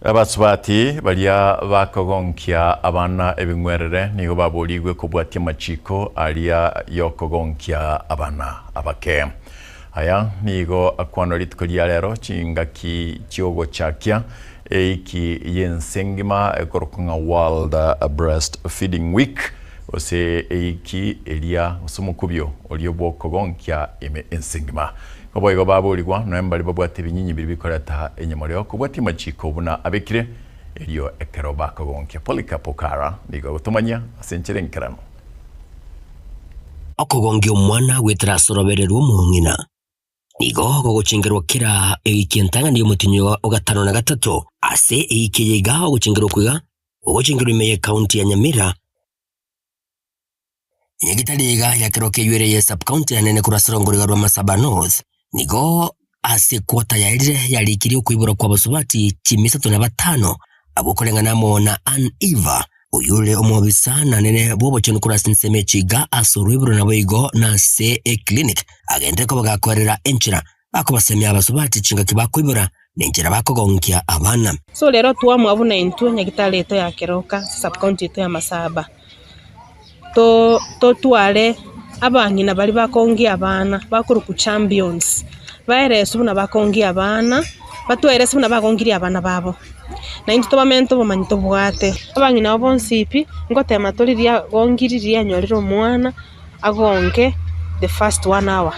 Abasubati balia bakogonkia abana ebingwerere nigo babuligwe kubwatia machiko alia yokogonkia abana abake. Aya nigo akwano litkolia lero chingaki chiogo chakia eiki yensengima ekorokunga World Breastfeeding Week ose eiki elia usumukubyo olio bwokogonkia eme ensengima. Kobo igo babuligwa noembali babwate binyinyi bibikorata enyamoryo kubwati machiko buna abekire elio ekero bakogonkia Polycarp nigo gutumanya asenchere nkerano. Okogongia omwana gwetera sorobererwa omung'ina nigo goguchengerwa kira eikientanga niyo mutinyo ogatano na gatatu ase eikiyega oguchengerwa kwiga oguchengerwa imeye county ya Nyamira nyegitaliga ya kiroke ywere ya sub county ya nene kurasirongorega rwa Masaba North nigo ase kwota ya ilire yalikiri okuibura kwa basubati chimisatu na batano abokolengana na Ann Eva uyule omobisa na nene bobo chino kurasinseme chiga asuriburo na boigo na se clinic agende ko bagakorera enchira bako basemya abasubati chinga kibakwibura nenjira bakogonkia abana so lero tuamwa abuna intu nyagitale to ya kiroka sub county to ya Masaba to tuale abangina bali bakongia abana bakuru ku champions baeresu buna bakongia abana batweresu buna bakongiria abana babo na into tobamento bomanyito bwate abangina bonsipi ngotema toliria gongiriria nyorero mwana agonke the first 1 hour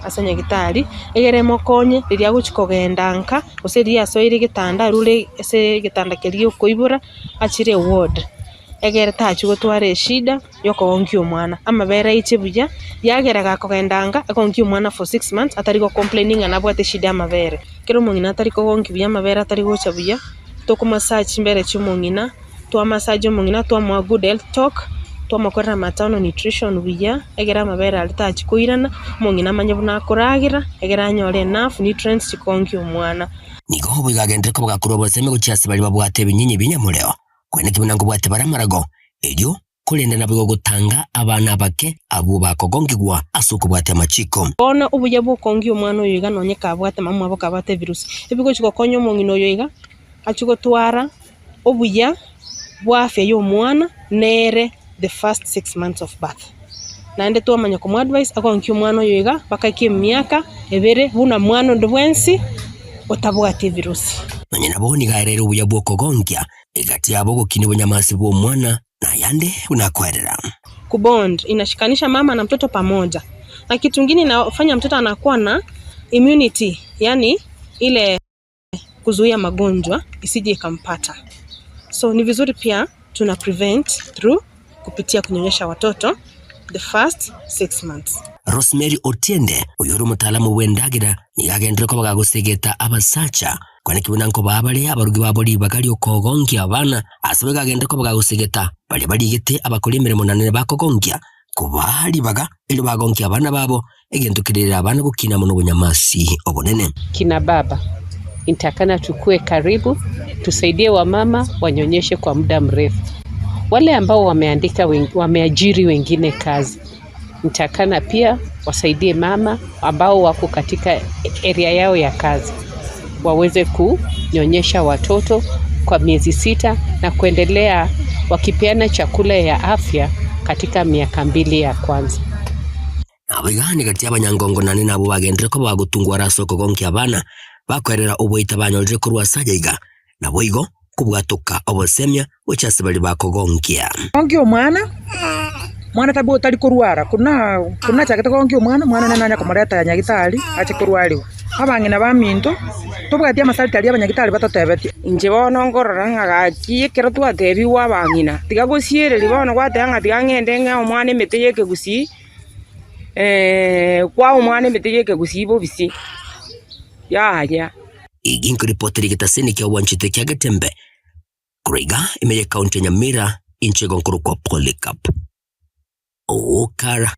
asanya gitari egere mokonye riria guchikogendanka oseria soire gitanda rule ese gitanda keri koibura achire ward egere tachu gotware shida yokogonkia omwana amabera ichebuya yageraga kogendanga agonkia omwana for 6 months atari go complaining anabwate shida amabere kero mungina atari kogonkia buya amabere atari gocha buya toko massage mbere chumungina twa massage mungina twa mwa good health talk twa makorera matano nutrition buya egera amabere alitachi kuirana mungina manyabuna koragira egera anyore enough nutrients chikonkia omwana nigo bigagendre ko bagakurwa boseme guchiase bali babwate binyinyi binyamureo kwene kibunango bwate baramarago elio kulenda nabwo gutanga abana bake abo bakogongigwa asuko bwate machiko ona ubuya bwokongia omwana oyo iga nonyeka bwate mamwa boka bwate virus ebigo chikokonya omongino oyo iga achigotwara obuya bwafe yo omwana nere the first 6 months of birth nande twamanya ko advice agonkia omwana oyo iga bakakie myaka ebere buna mwana ndobwensi otabwate virus nanyina boni gaerero ubuya bwokogongia egati yabo gukini bunyamasi bwo mwana na yande unakwerera kubond inashikanisha mama na mtoto pamoja na kitu kingine inafanya mtoto anakuwa na immunity yani ile kuzuia magonjwa isije ikampata so ni vizuri pia tuna prevent through kupitia kunyonyesha watoto the first 6 months. Rosemary Otiende uyuru mutaalamu wendagira nigagendere ko bagagusegeta abasacha kwane kibunanko babali abarugi baboli bagali okogonkia abana asabe gagende ko bagagusegeta bali baligete abakolimere monanene bakogonkia kubali baga ili bagonkia abana babo egendukirira abana gukina muno bunyamasi obunene kina baba intakana tukue karibu tusaidie wamama wanyonyeshe kwa muda mrefu wale ambao wameajiri wengine kazi nitakana pia wasaidie mama ambao wako katika area yao ya kazi waweze kunyonyesha watoto kwa miezi 6 na kuendelea wakipeana chakula ya afya katika miaka 2 ya kwanza. Abigani kati abanyangongo nani nabo bagendere ko bagutungwa raso kogonkia abana bakwerera ubuita banyorere kurwa sajaiga nabo igo kubwatoka obosemya uchase bali bakogonkia. Gonkia mwana tabo tali kurwara kuna chakete gonkia mwana nanya komoreta nyagitali ache kurwaliwa abangina baminto tobwatia masali tali abanyagitali batotebeti inje bono ngorora ngagakie kero twateriwa abangina tiga gusiereri bono gwatanga tiga ngende nga omwana emete yeke gusi kwa omwana emete yeke gusi bo bisi ya iginko reporteri gitaseni kya wanchite kya Gatembe Kurega imeye county Nyamira inche gonkuru kwa Polycarp Okara